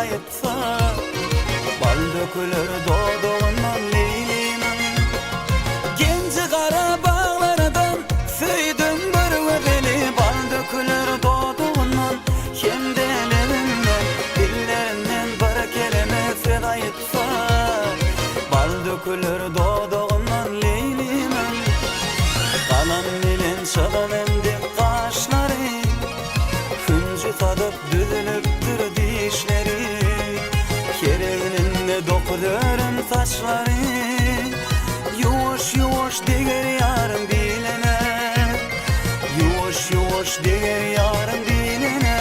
feda etsa, bal dökülür doğduğundan Leyli'nin. Genci kara bağlardan söydüm bir vebeli, bal dökülür doğduğundan kemdelerinden, dillerinden bir kelime feda etsa, bal dökülür doğduğundan Leyli'nin. Kalan bilen çalan emdi kaşları, hüncü tadıp düzülüptür dişleri, kereğininde dokudurum saçları. Yuvuş yuvuş diger yarım bilene, yuvuş yuvuş diger yarım bilene.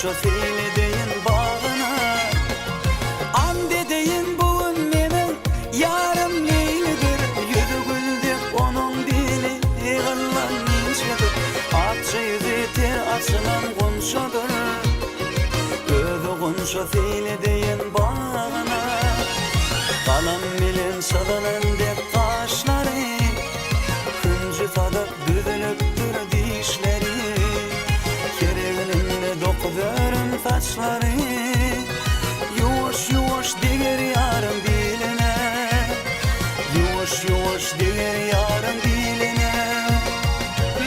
Şu fili deyin bağına, an dedeyin bugün menin yarım Leylidir. Yüzü güldük onun dili yığılan ninçedir. Akça yüzü ter açılan kunşadır. Özü kunşu fili deyin bağına, kalan bilen çalınan dep kaşları, hüncü tadıp düzülüptür dişleri, kereğininde dokudurum saçları. Yuvuş yuvuş diger yarım biline, yuvuş yuvuş diger yarım biline.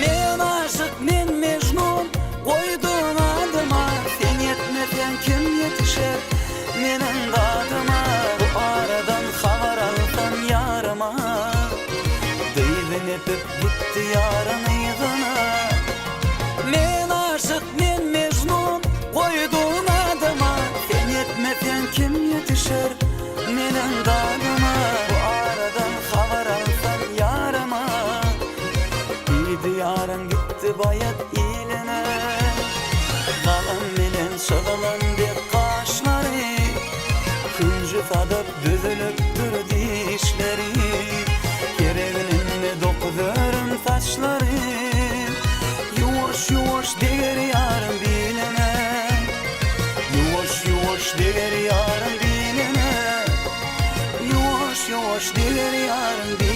Men aşık men mecnun koydun adıma, sen yetmesen kim yetişer menin dadıma. Bu aradan haber alsan yarıma, dıyvın öpüp gitti yarın ydına. Men aşık men mecnun koydun adıma, sen yetmesen kim yetişer menin dadıma. Bu aradan haber alsan yarıma, bir yarın gitti bayat iline. Kalan bilen çalınan dep kaşları, hüncü tadıp düzülüptür dişleri, kereğininde dokudurum saçları. Yuvuş yuvuş diger yarım bilene, yuvuş yuvuş diger yarım bilene, yuvuş yuvuş diger yarım bilene.